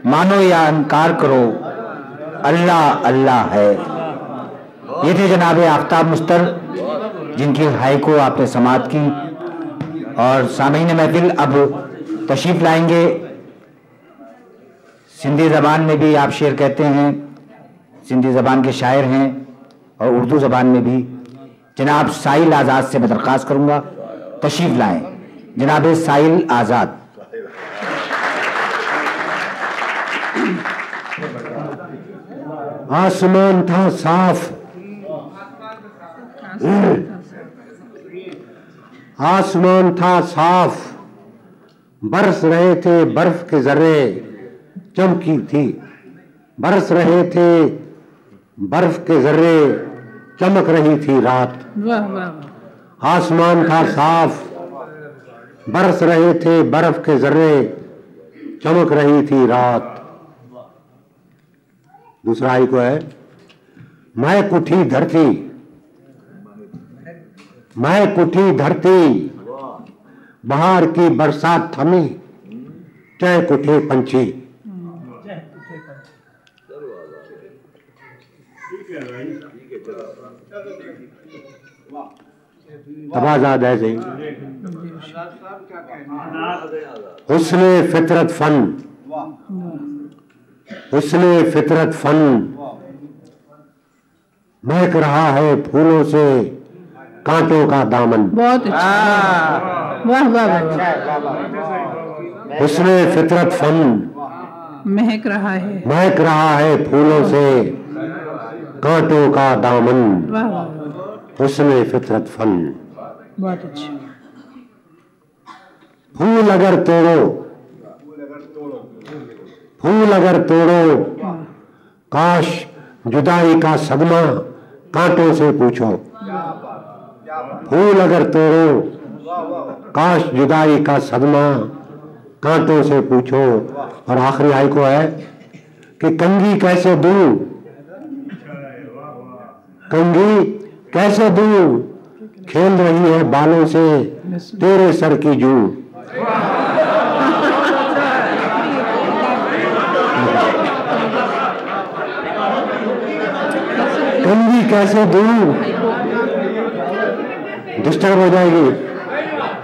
मानो या इनकार करो, अल्लाह अल्लाह है। ये थे जनाब आफ्ताब मुस्तर, जिनकी हाइको आपने समाअत की। और सामीन महफिल अब तशरीफ लाएंगे। सिंधी ज़बान में भी आप शेर कहते हैं, सिंधी ज़बान के शायर हैं, और उर्दू ज़बान में भी। जनाब साहिल आज़ाद से मैं दरख्वास्त करूँगा तशरीफ लाएं। जनाब साहिल आज़ाद। आसमान था साफ, आसमान था साफ, बरस रहे थे बर्फ के जर्रे, चमकी थी। बरस रहे थे बर्फ के जर्रे, चमक रही थी रात। वाह वाह। आसमान था साफ, बरस रहे थे बर्फ के जर्रे, चमक रही थी रात। दूसरा आई को है, महक उठी धरती, महक उठी धरती, बहार की बरसात थमी, चहक उठे पंछी। तबाजाद है सही। हुस्ने फितरत फन, हुस्ने फितरत फन, महक रहा है फूलों से कांटों का दामन। बहुत अच्छा, वाह वाह वाह। हुस्ने फितरत फन, महक रहा है, महक रहा है फूलों से कांटों का दामन। वाह वाह, हुस्ने फितरत फन। बहुत अच्छा। फूल अगर तोड़ो, फूल अगर तोड़ो, काश जुदाई का सदमा कांटों से पूछो। फूल अगर तोड़ो, काश जुदाई का सदमा कांटों से पूछो। और आखिरी आई को है कि कंघी कैसे दूं, कंघी कैसे दूं, खेल रही है बालों से तेरे सर की जूं। कंघी कैसे दूं, डिस्टर्ब हो जाएगी।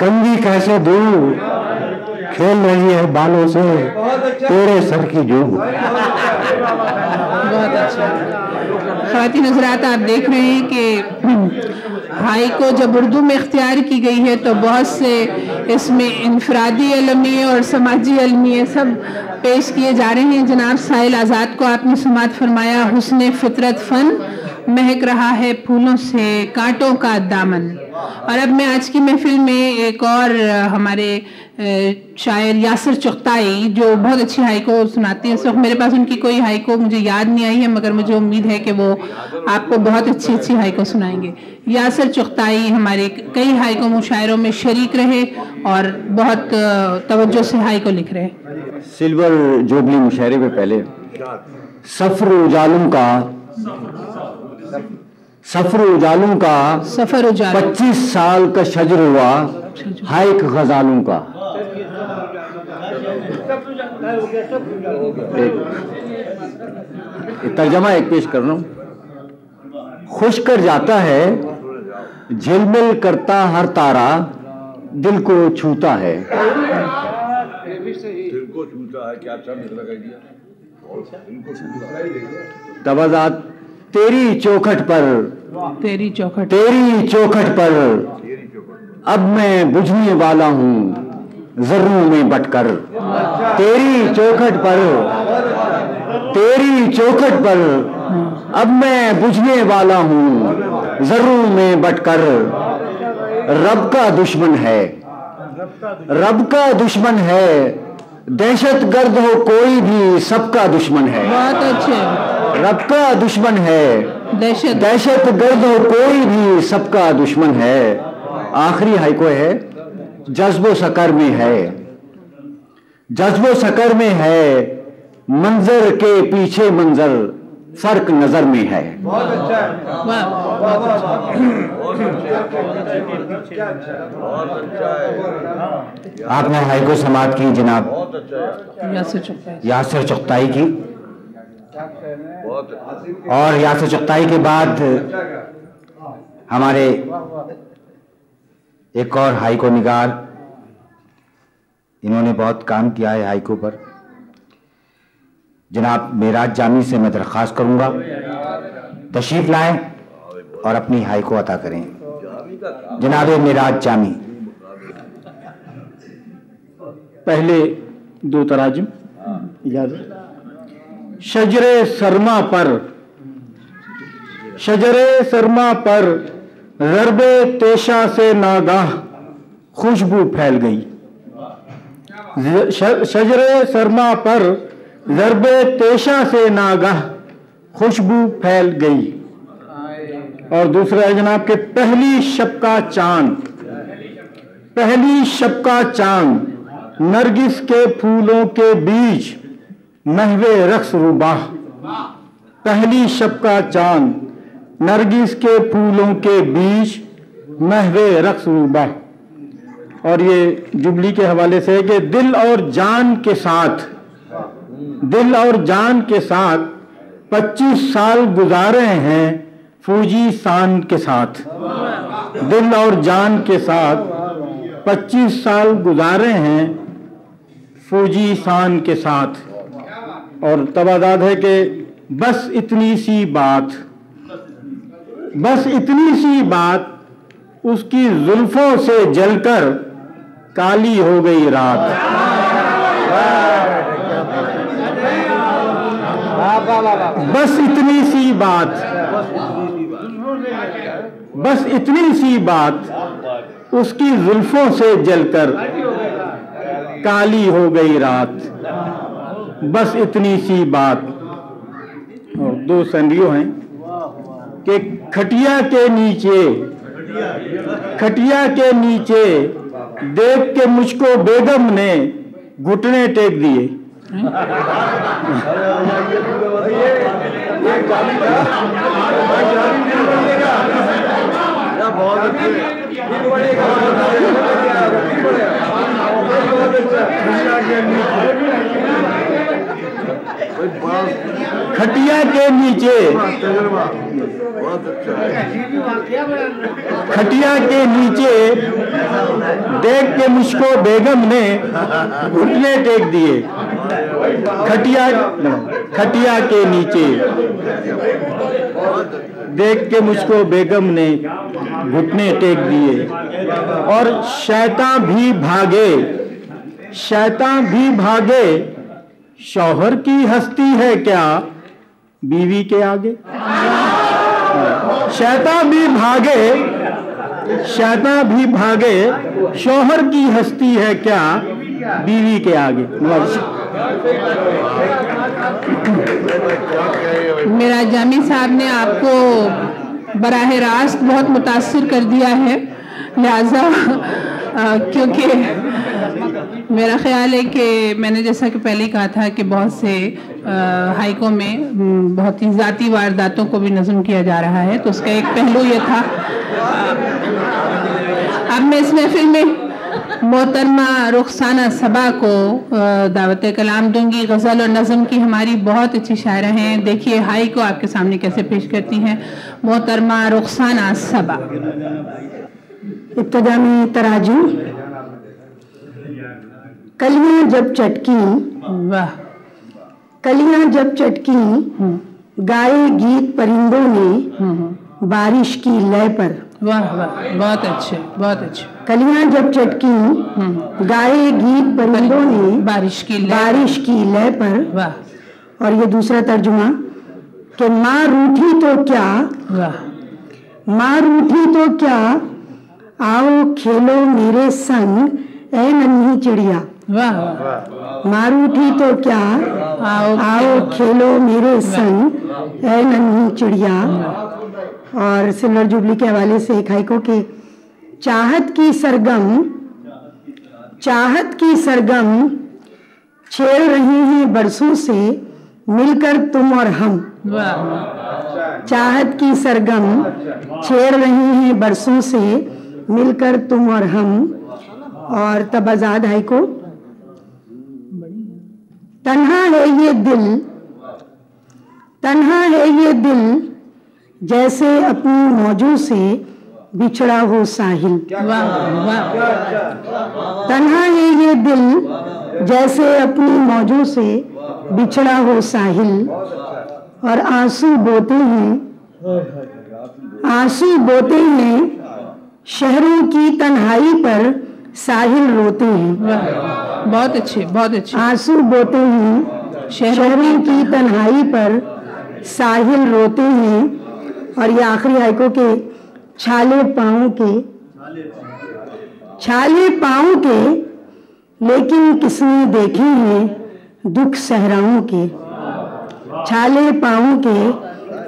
कंघी कैसे दूं, खेल रही है बालों से तेरे सर की जूं। बहुत अच्छा। ख़वातीन हज़रात, आप देख रहे हैं कि हाइको जब उर्दू में इख्तियार की गई है तो बहुत से इसमें इनफरादी अलमिये और समाजी अलमिये सब पेश किए जा रहे हैं। जनाब साहिल आज़ाद को आपने समाअत फरमाया, हुस्ने फितरत फन, महक रहा है फूलों से कांटों का दामन। और अब मैं आज की महफिल में एक और हमारे शायर यासिर चुगताई, जो बहुत अच्छी हाइको सुनाते हैं। इस वक्त मेरे पास उनकी कोई हाइको मुझे याद नहीं आई है, मगर मुझे उम्मीद है कि वो आपको बहुत अच्छी अच्छी हाइको सुनाएंगे। यासिर चुगताई हमारे कई हाइको मुशायरों में शरीक रहे और बहुत तवज्जो से हाइको लिख रहे हैं। सिल्वर जुबली मुशायरे में पहले सफर उजालुम का, सफर उजालुम का, सफर उजालुम 25 साल का शजर हुआ हाइक गजालुम का। तर्जमा एक पेश कर रहा हूं। खुश कर जाता है झिलमिल करता हर तारा, दिल को छूता है। दिल को छूता है, क्या अच्छा निकला कह दिया। तबाजात तेरी चौखट पर, तेरी चौखट, तेरी चौखट पर अब मैं बुझने वाला हूँ जर्रों में बटकर। तेरी चौखट पर, तेरी चौखट पर अब मैं बुझने वाला हूँ जर्रों में बटकर। रब का दुश्मन है, रब का दुश्मन है, दहशत गर्द हो कोई भी सबका दुश्मन है। बहुत अच्छे। रब का दुश्मन है, दहशत गर्द हो कोई भी सबका दुश्मन है। आखिरी हाइको है, जज्बो सकर में है, जज्बो सकर में है, मंजर के पीछे मंजर फर्क नजर में है। बहुत अच्छा है, वाह, बहुत अच्छा है, आपने हाइको समात की जनाब बहुत अच्छा है, यासिर चुगताई की, बहुत और यासिर चुगताई के बाद हमारे एक और हाइको निगार, इन्होंने बहुत काम किया है हाइको पर। जनाब मेराज जामी से मैं दरख्वास्त करूंगा तशरीफ लाएं और अपनी हाइको अता करें। जनाब मेराज जामी। पहले दो तराजुम इजाजत। शजरे सरमा पर ज़र्बे तेशा से नागाह खुशबू फैल गई। शजरे सरमा पर ज़र्बे तेशा से नागाह खुशबू फैल गई। और दूसरा है जनाब के पहली शब का चांद नरगिस के फूलों के बीच महवे रक्स रुबाह। पहली शब का चांद नरगिस के फूलों के बीच महवे रक्स रुबाह। और ये जुबली के हवाले से है कि दिल और जान के साथ 25 साल गुजारे हैं फौजी शान के साथ। दिल और जान के साथ 25 साल गुजारे हैं फौजी शान के साथ। और तबादाद है कि बस इतनी सी बात उसकी जुल्फों से जलकर काली हो गई रात। बस इतनी सी बात उसकी जुल्फों से जलकर काली हो गई रात। बस इतनी सी बात। और दो संडियो हैं कि खटिया के नीचे देख के मुझको बेगम ने घुटने टेक दिए। खटिया के नीचे देख के मुझको बेगम ने घुटने टेक दिए। खटिया के नीचे देख के मुझको बेगम ने घुटने टेक दिए। और शैतान भी भागे शौहर की हस्ती है क्या बीवी के आगे। शैतान भी भागे शौहर की हस्ती है क्या बीवी के आगे। मेरा जामी साहब ने आपको बराह रास्त बहुत मुतासिर कर दिया है, लिहाजा क्योंकि मेरा ख्याल है कि मैंने जैसा कि पहले ही कहा था कि बहुत से हाइकों में बहुत ही ज़ाती वारदातों को भी नज़म किया जा रहा है, तो उसका एक पहलू ये था। अब मैं इस महफिल में मोहतरमा रुखसाना सबा को दावत कलाम दूंगी। गज़ल और नज़म की हमारी बहुत अच्छी शायरा हैं। देखिए हाई को आपके सामने कैसे पेश करती हैं मोहतरमा रुखसाना सबा। इब्तिदा में तराजू। कलियां जब चटकी, वाह, कलियां जब चटकी गाए गीत परिंदों ने बारिश की लय पर। वाह वाह, बहुत अच्छे, बहुत अच्छे। कलियां जब चटकी गाए गीत परिंदों ने बारिश की लय पर। वाह। और ये दूसरा तर्जुमा कि माँ रूठी तो क्या, वाह, माँ रूठी तो क्या आओ खेलो मेरे संग ऐ नन्ही चिड़िया। वाह वाह। माँ रूठी तो क्या आओ खेलो मेरे संग ऐ नन्ही चिड़िया। और सिल्वर जुबली के हवाले से एक हाइको के चाहत की सरगम छेड़ रही हैं बरसों से मिलकर तुम और हम, चाहत की सरगम छेड़ रही हैं बरसों से, मिलकर तुम और हम। और तब आजाद हाई को, तन्हा है ये दिल, तन्हा है ये दिल, जैसे अपनी मौजों से बिछड़ा हो साहिल। तन्हा है ये दिल, जैसे अपनी मौजों से बिछड़ा हो साहिल। और आंसू बोते हैं, आंसू बोते हैं, शहरों की तन्हाई पर साहिल रोते हैं। बहुत अच्छे, बहुत अच्छे। आंसू बोते हैं, शहरों की तन्हाई पर साहिल रोते हैं। और ये आखिरी हाइको के छाले पाँव के, छाले पाँव के, लेकिन किसने देखे हैं दुख सहराओं के। छाले पाँव के,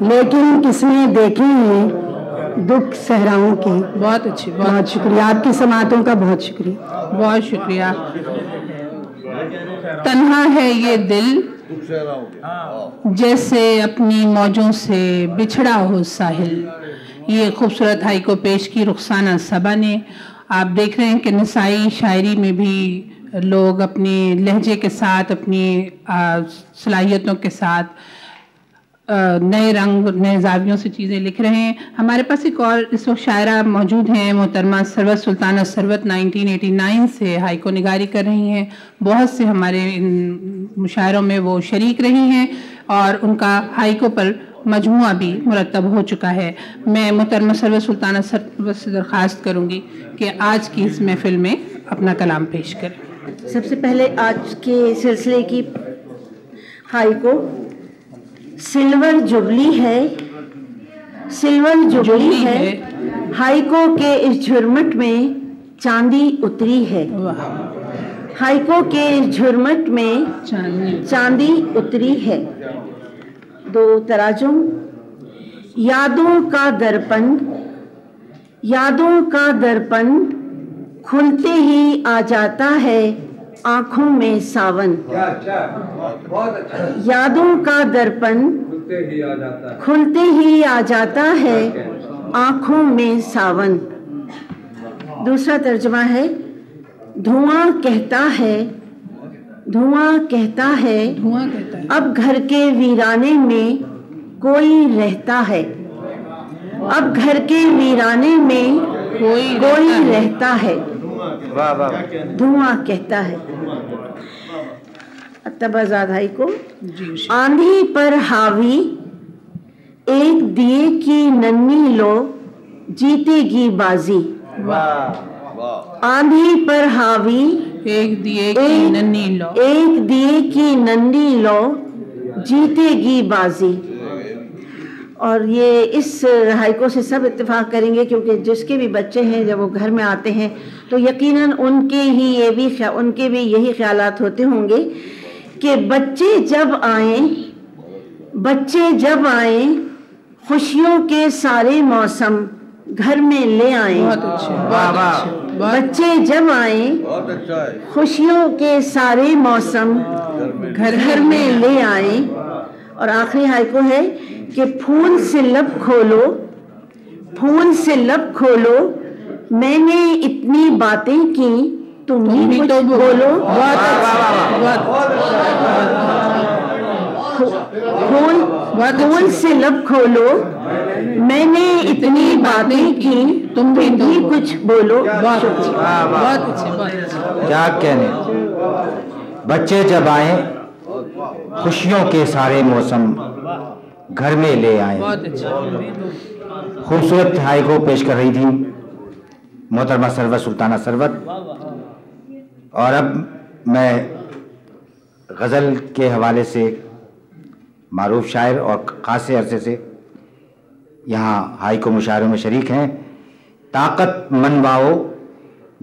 लेकिन किसने देखे हैं दुख सहराओं के। बहुत अच्छी, बहुत शुक्रिया, आपकी समातों का बहुत शुक्रिया। बहुत शुक्रिया। तन्हा है ये दिल, जैसे अपनी मौजों से बिछड़ा हो साहिल। ये खूबसूरत हाई को पेश की रुखसाना सबा ने। आप देख रहे हैं कि नसाई शायरी में भी लोग अपने लहजे के साथ, अपनी सलाहियतों के साथ नए रंग, नए जावियों से चीज़ें लिख रहे हैं। हमारे पास एक और इस वक्त शायरा मौजूद हैं, मोहतरमा सरवत सुल्ताना सरवत 1989 से हाइको निगारी कर रही हैं। बहुत से हमारे इन मुशायरों में वो शरीक रही हैं और उनका हाइको पर मजमुआ भी मुरतब हो चुका है। मैं मोहतरमा सरवत सुल्ताना सरवत से दरख्वास्त करूँगी कि आज की इस महफिल में अपना कलाम पेश करें। सबसे पहले आज के सिलसिले की हाइको सिल्वर जुबली है, सिल्वर जुबली है, हाइको के इस झुरमुट में चांदी उतरी है। हाइको के इस झुरमुट में चांदी उतरी है। दो तराजुम। यादों का दर्पण, यादों का दर्पण खुलते ही आ जाता है आंखों में सावन। यादों का दर्पण खुलते ही आ जाता है आंखों में सावन। दूसरा तर्जुमा है। धुआं कहता है, धुआं कहता है, धुआं कहता है, अब घर के वीराने में कोई रहता है। अब घर के वीराने में कोई रहता है। धुआं कहता है। तब आजाद हाई को। आंधी पर हावी एक दिए की नन्ही लो, जीतेगी बाजी। आंधी पर हावी एक दिए की नन्ही लो, एक दिए की नन्ही लो, जीतेगी बाजी। और ये इस हाइको से सब इत्तेफाक करेंगे, क्योंकि जिसके भी बच्चे हैं जब वो घर में आते हैं तो यकीनन उनके भी यही ख्यालात होते होंगे कि बच्चे जब आए खुशियों के सारे मौसम घर में ले आए। बहुत अच्छे। बच्चे जब आए खुशियों के सारे मौसम घर में ले आए। और आखिरी हाइको है कि फूल से लब खोलो, फूल से लब खोलो, मैंने इतनी बातें की, तुम ही कुछ बोलो। फूल से लब खोलो, मैंने इतनी बातें की, तुम भी कुछ बोलो। बहुत अच्छे। क्या कहने। बच्चे जब आए खुशियों के सारे मौसम घर में ले आए। बहुत अच्छे। खूबसूरत हाइको पेश कर रही थी मोहतरमा सरवत सुल्ताना सरवत। और अब मैं गज़ल के हवाले से मारूफ शायर और खासे अरसे से यहाँ हाइको मुशायरों में शरीक हैं। ताकत मनवाओ,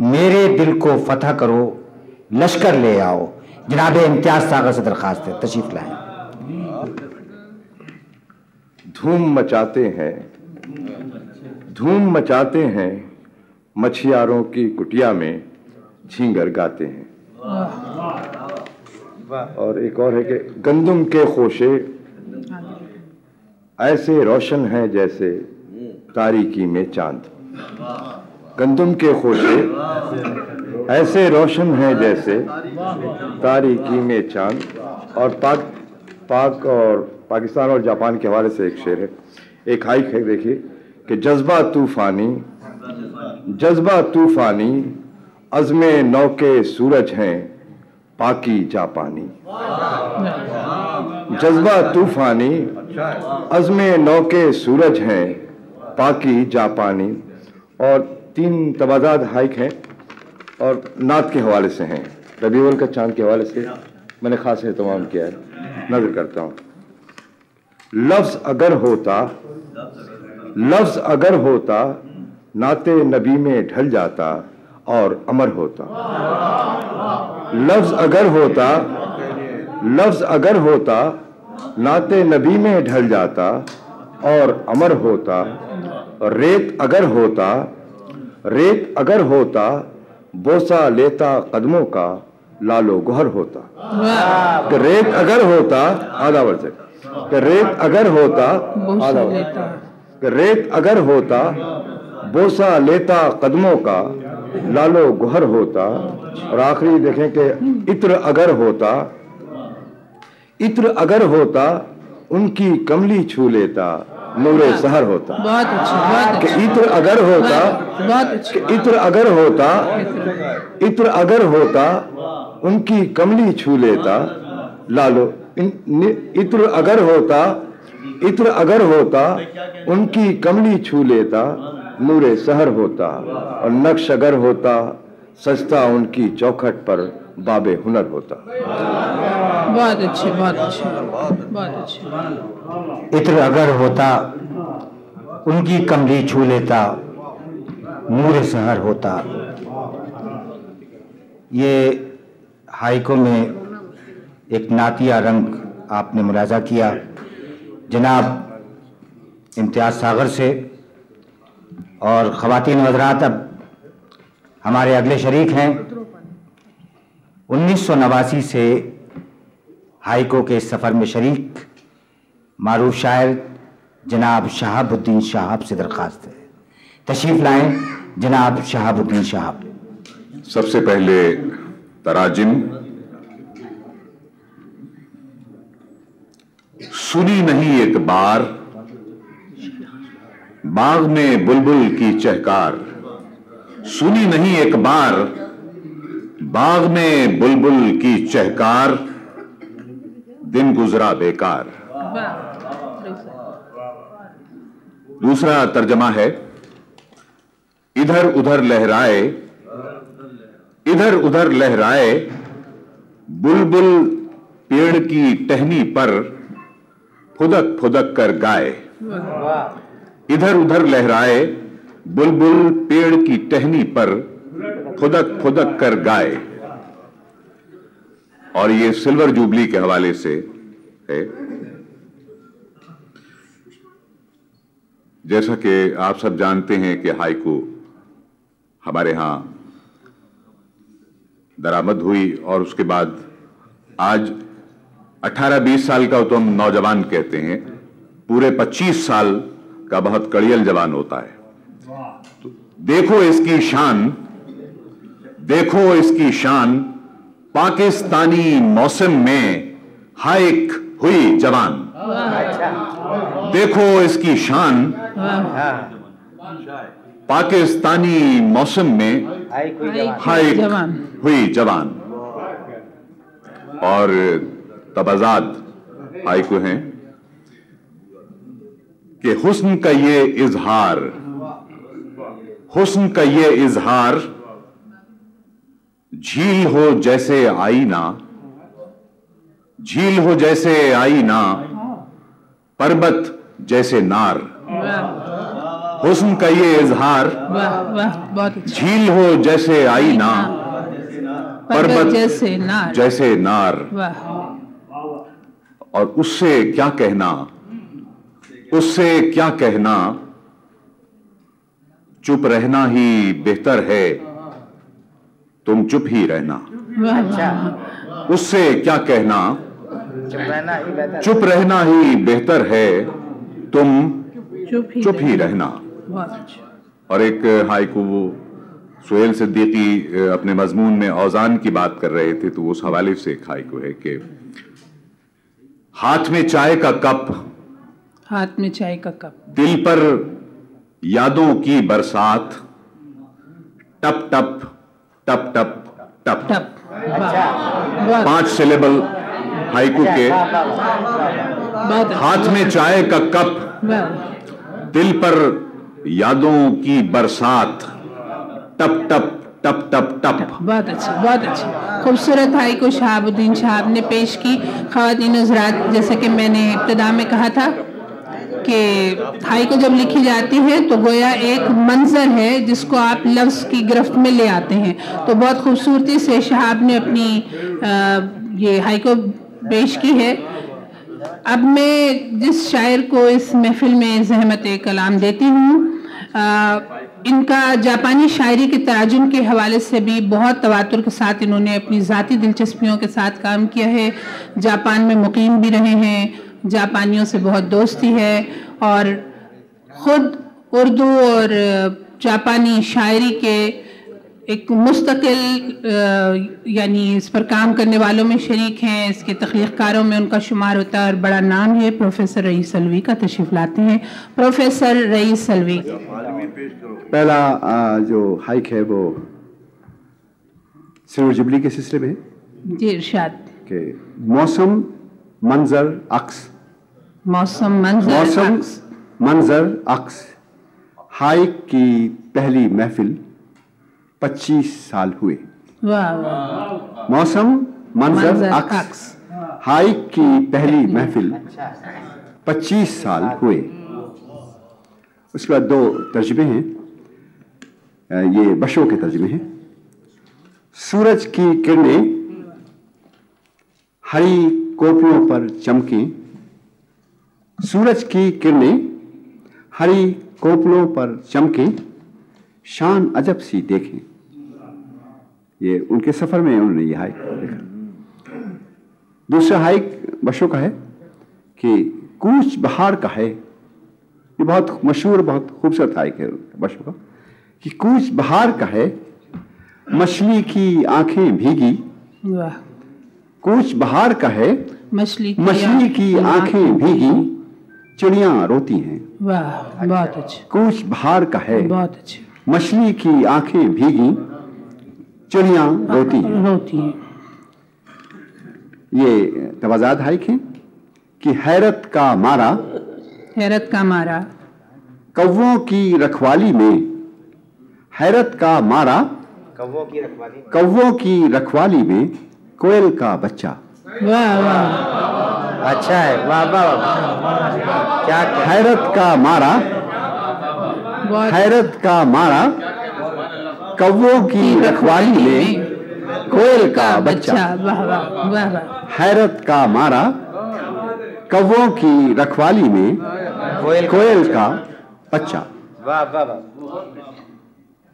मेरे दिल को फतह करो, लश्कर ले आओ। जनाब इम्तियाज सागर से दरख्वास्त है, तशरीफ लाएं। धूम मचाते हैं मछियारों की कुटिया में झींगर गाते हैं। और एक और है कि गंदुम के खोशे ऐसे रोशन हैं जैसे तारीकी में चांद। गंदुम के खोशे ऐसे रोशन हैं जैसे तारीकी में चांद। और पाक और पाकिस्तान और जापान के हवाले से एक शेर है, एक हाइक है, देखिए कि जज्बा तूफानी अज़्मे नौके सूरज हैं पाकी जापानी। जज्बा तूफानी अज़्मे नौके सूरज हैं पाकी जापानी। और 3 तबादात हाइक हैं और नात के हवाले से हैं, रबीउल का चांद के हवाले से मैंने खास एहतमाम किया है, नज़र करता हूँ। लफ्ज़ अगर होता नाते नबी में ढल जाता और अमर होता। लफ्ज़ अगर होता नाते नबी में ढल जाता और अमर होता। रेत अगर होता बोसा लेता कदमों का लालो गोहर होता। रेत अगर होता आदावर से रेत अगर होता बोसा लेता कदमों का लालो गोहर होता। और आखिरी देखें कि इत्र अगर होता उनकी कमली छू लेता नूरे सहर होता। बहुत अच्छा। कि इत्र अगर होता उनकी कमली छू लेता लालो। इत्र अगर होता उनकी कमली छू लेता नूरे सहर होता। और नक्श अगर होता सजता उनकी चौखट पर बाबे हुनर होता। बहुत अच्छे, बहुत अच्छे। इत्र अगर होता उनकी कमली छू लेता नूरे सहर होता। ये हाइको में एक नातिया रंग आपने मुलाजा किया जनाब इम्तियाज सागर से। और ख़वातीन हज़रात, अब हमारे अगले शरीक हैं 1989 से हाइको के इस सफ़र में शरीक मारूफ शायर जनाब शहाबुद्दीन शाहब से दरख्वास्त है, तशरीफ़ लाएं जनाब शहाबुद्दीन शाहब। सबसे पहले तराजिम। सुनी नहीं एक बार बाग में बुलबुल की चहकार। सुनी नहीं एक बार बाग में बुलबुल की चहकार। दिन गुजरा बेकार। दूसरा तर्जमा है, इधर उधर लहराए बुलबुल पेड़ की टहनी पर फुदक फुदक कर गाए। इधर उधर लहराए बुलबुल पेड़ की टहनी पर फुदक फुदक कर गाए। और ये सिल्वर जुबली के हवाले से है। जैसा कि आप सब जानते हैं कि हाइकू हमारे यहां दरामद हुई और उसके बाद आज 18-20 साल का तो हम नौजवान कहते हैं, पूरे 25 साल का बहुत कड़ियल जवान होता है। तो देखो इसकी शान पाकिस्तानी मौसम में हाइक हुई जवान। देखो इसकी शान पाकिस्तानी मौसम में हाइक हुई जवान। और तबाजाद हाइकू हैं कि हुस्न का ये इजहार झील हो जैसे आईना पर्वत जैसे नार। हुस्न का ये इजहार झील हो जैसे आईना पर्वत जैसे नार। और उससे क्या कहना चुप रहना ही बेहतर है, तुम चुप ही रहना। उससे क्या कहना, चुप रहना ही बेहतर है, तुम चुप ही रहना। और एक हाइकू सुहेल सिद्दीकी अपने मजमून में औजान की बात कर रहे थे, तो उस हवाले से एक हाइकू है कि हाथ में चाय का कप, हाथ में चाय का कप, दिल पर यादों की बरसात, टप टप टप टप टप टप। 5 सिलेबल हाइकू के। हाथ में चाय का कप, दिल पर यादों की बरसात, टप टप टप टप टप। बहुत अच्छा, बहुत अच्छा, खूबसूरत हाइकू शहाबुद्दीन साहब ने पेश की। ख़वातीन हज़रात, जैसे कि मैंने इब्तिदा में कहा था कि हाइकू जब लिखी जाती है तो गोया एक मंजर है जिसको आप लफ्ज़ की गिरफ्त में ले आते हैं। तो बहुत खूबसूरती से शहाब ने अपनी ये हाइकू पेश की है। अब मैं जिस शायर को इस महफिल में ज़हमत कलाम देती हूँ, इनका जापानी शायरी के तराजुम के हवाले से भी बहुत तवातुर के साथ इन्होंने अपनी ज़ाती दिलचस्पियों के साथ काम किया है। जापान में मुकीम भी रहे हैं, जापानियों से बहुत दोस्ती है और ख़ुद उर्दू और जापानी शायरी के एक मुस्तकिल यानी इस पर काम करने वालों में शरीक हैं। इसके तख्लीक़कारों में उनका शुमार होता है और बड़ा नाम है। प्रोफेसर रईस अलवी का तशरीफ़ लाते हैं। Professor rice Alvi. पहला जो हाइक है वो सिरूर जिबली के सिलसिले में जी, इरशाद के मौसम मंजर अक्स, मौसम मंजर अक्स हाइक की पहली महफिल 25 साल हुए। वाह वाह। मौसम मंजर अक्स हाइक की पहली महफिल 25 साल हुए। उसके बाद 2 तर्जमे हैं, ये बशों के तर्जमे हैं। सूरज की किरणें हरी कोपलों पर चमके, सूरज की किरणें हरी कोपलों पर चमके, शान अजब सी देखें। ये उनके सफर में उन्होंने ये हाइक देखा। दूसरा हाइक बशों का है कि कूच बहार का है। ये बहुत मशहूर, बहुत खूबसूरत हाइक है बशों का कि कूच बहार का है, मछली की आंखें भीगी। वाह। कूच बहार का है, मछली की आंखें भीगी, चिड़ियां रोती हैं। वाह, बहुत अच्छा। कूच बहार का है, बहुत अच्छा, मछली की आंखें भीगी, चिड़ियां रोती हैं। ये तवाज़ात हाइक है कि हैरत का मारा, कौवों की रखवाली में, हैरत का मारा, कौवों की रखवाली में, कोयल का बच्चा। वाह वाह, अच्छा है, वाह वाह। क्या हैरत का मारा, हैरत का मारा, कौवों की रखवाली में, कोयल का बच्चा। वाह वाह वाह वाह। हैरत का मारा, कौवों की रखवाली में, कोयल का बच्चा। वाह वाह वाह।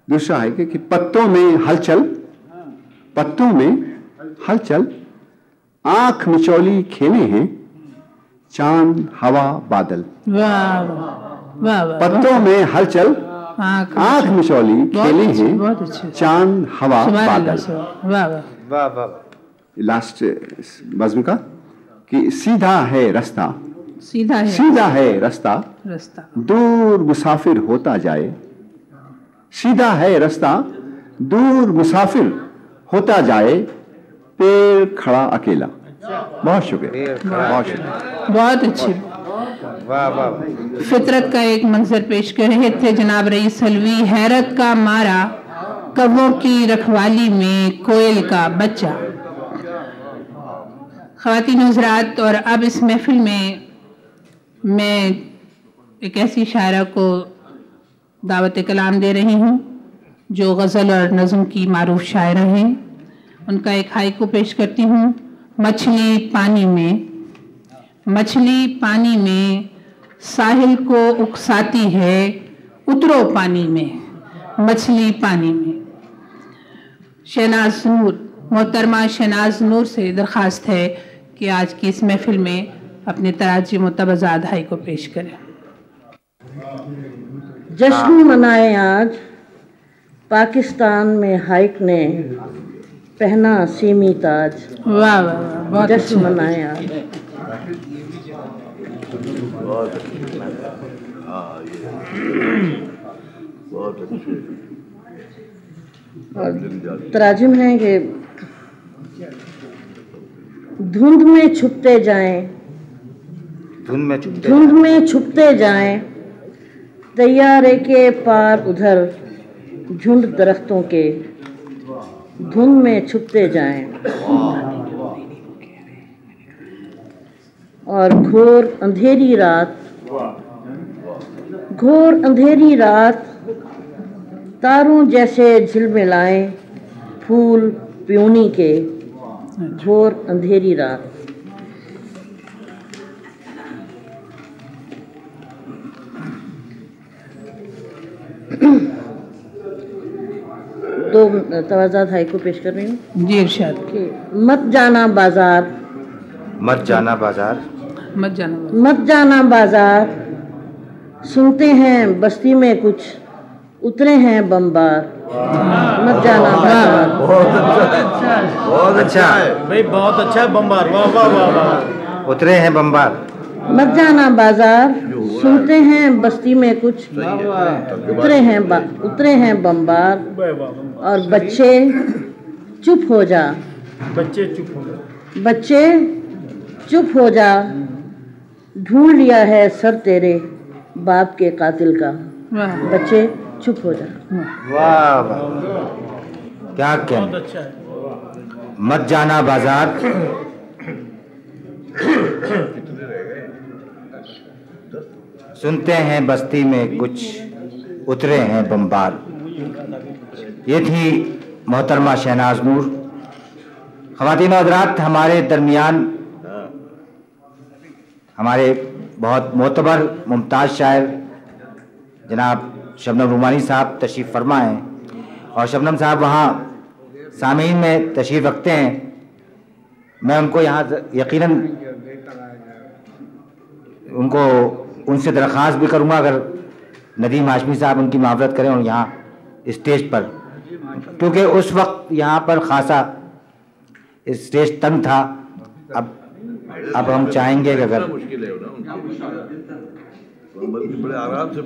दूसरा है कि पत्तों में हलचल, पत्तों में हलचल, आंख मिचौली खेले हैं, चांद हवा बादल। वाह वाह वाह। पत्तों में हलचल, आंख मिचौली खेले हैं, चांद हवा बादल। वाह वाह वाह। लास्ट मज़मून का कि सीधा है रास्ता, सीधा है रास्ता, दूर मुसाफिर होता जाए। सीधा है रास्ता, दूर मुसाफिर होता जाए, पेड़ खड़ा अकेला। बहुत शुक्रिया, बहुत शुक्रिया, बहुत अच्छी। वाह वाह। फितरत का एक मंजर पेश कर रहे थे जनाब रईस अलवी। हैरत का मारा, कौवों की रखवाली में, कोयल का बच्चा। ख़वातीन हज़रात, और अब इस महफिल में मैं एक ऐसी शायरा को दावत कलाम दे रही हूँ जो गज़ल और नज़्म की मारूफ शायरा हैं। उनका एक हाइकू पेश करती हूँ। मछली पानी में, मछली पानी में, साहिल को उकसाती है, उतरो पानी में, मछली पानी में। शहनाज नूर मोहतरमा शहनाज नूर से दरख्वास्त है कि आज की इस महफिल में अपने तराजिम तबज़ात हाई को पेश करें। जश्न मनाए आज पाकिस्तान में हाइक ने पहना सीमी ताज। वाह वाह वाह, बहुत जश्न मनाए आज। और तराजिम है कि धुंध में छुपते जाएं, धुंध में छुपते जाएं, तैयारे के पार उधर झुंड दरख्तों के धुंध में छुपते जाएं। और घोर अंधेरी रात तारों जैसे झिलमिलाएं फूल प्यूनी के। घोर अंधेरी रात। दो तवाज़ात हाई को पेश कर रही हूँ। जी इरशाद। मत जाना बाजार, मत जाना बाजार, मत जाना, मत जाना बाजार, सुनते हैं बस्ती में कुछ उतरे हैं बम्बार। मत जाना बाजार। बहुत अच्छा भाई, बहुत अच्छा बम्बार। वाह वाह वाह वाह। उतरे हैं बम्बार। मत जाना बाजार, सुनते हैं बस्ती में कुछ उतरे हैं बम्बार। और बच्चे चुप हो जा, बच्चे चुप हो जा, बच्चे चुप हो जा, ढूंढ लिया है सर तेरे बाप के कातिल का। बच्चे चुप हो जा। वाह वाह, क्या कहना। बहुत अच्छा है। मत जाना बाजार, सुनते हैं बस्ती में कुछ उतरे हैं बम्बार। ये थी मोहतरमा शहनाज नूर। ख़वातीन और हज़रात, हमारे दरमियान हमारे बहुत मोतबर मुमताज़ शायर जनाब शबनम रूमानी साहब तशरीफ़ फरमा हैं और शबनम साहब वहाँ सामीन में तशरीफ़ रखते हैं। मैं उनको यहाँ यकीनन उनसे दरख्वास्त भी करूँगा अगर नदीम हाशमी साहब उनकी माफ़रत करें और यहाँ स्टेज पर, क्योंकि उस वक्त यहाँ पर खासा स्टेज तंग था। अब हम चाहेंगे कि अगर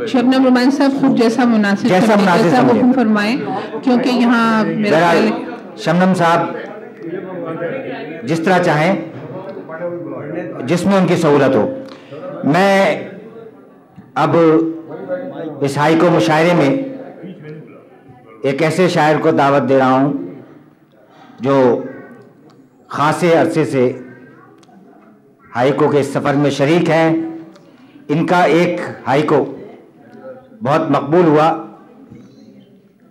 शबनम रूमानी साहब खुद जैसा मुनासिब हुक्म फरमाएं, क्योंकि यहाँ मेरा शबनम साहब जिस तरह चाहें, जिसमें उनकी सहूलत हो। मैं अब इस हाई को मुशायरे में एक ऐसे शायर को दावत दे रहा हूँ जो खासे अरसे से हाइको के सफ़र में शरीक हैं। इनका एक हाइको बहुत मकबूल हुआ।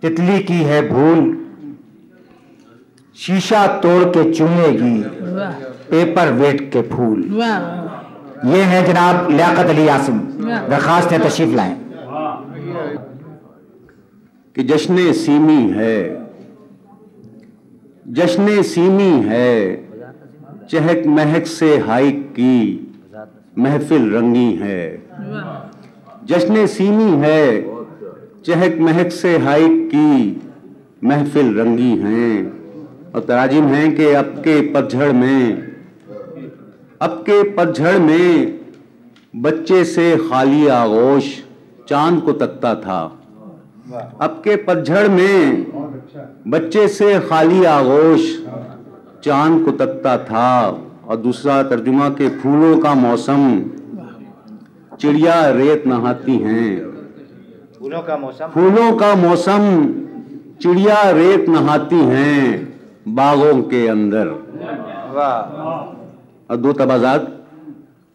तितली की है भूल, शीशा तोड़ के चूमेगी पेपर वेट के फूल। ये हैं जनाब लियाकत अली यासिन, दरख्वास्त है तशरीफ लाएं। कि जश्न सीमी है, जश्न सीमी है, चहक महक से हाइक की महफिल रंगी है। जश्न सीमी है, चहक महक से हाइक की महफिल रंगी हैं। और तराजिम हैं कि अब के पतझड़ में बच्चे से खाली आगोश चांद को तकता था। अब के पतझड़ में बच्चे से खाली आगोश चांद को तकता था। और दूसरा तर्जुमा के फूलों का मौसम चिड़िया रेत नहाती हैं। फूलों का मौसम चिड़िया रेत नहाती हैं बागों के अंदर। और दो तबाजात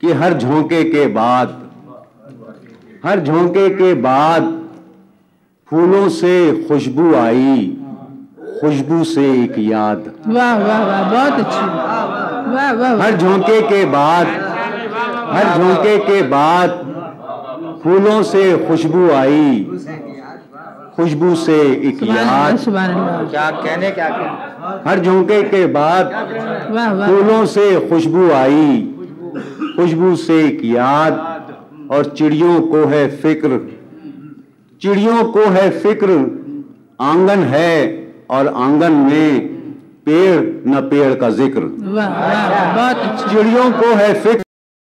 कि हर झोंके के बाद फूलों से खुशबू आई, खुशबू से एक याद। वाह वाह वाह, बहुत अच्छी। वाह वाह। हर झोंके के बाद फूलों से खुशबू आई, खुशबू से एक याद। क्या कहने, क्या कहने। हर झोंके के बाद वाह वाह फूलों से खुशबू आई, खुशबू से एक याद, और चिड़ियों को है फिक्र, चिड़ियों को है फिक्र, आंगन है और आंगन में पेड़ न पेड़ का जिक्र। वाह वाह बहुत अच्छा। चिड़ियों को है फिक्र।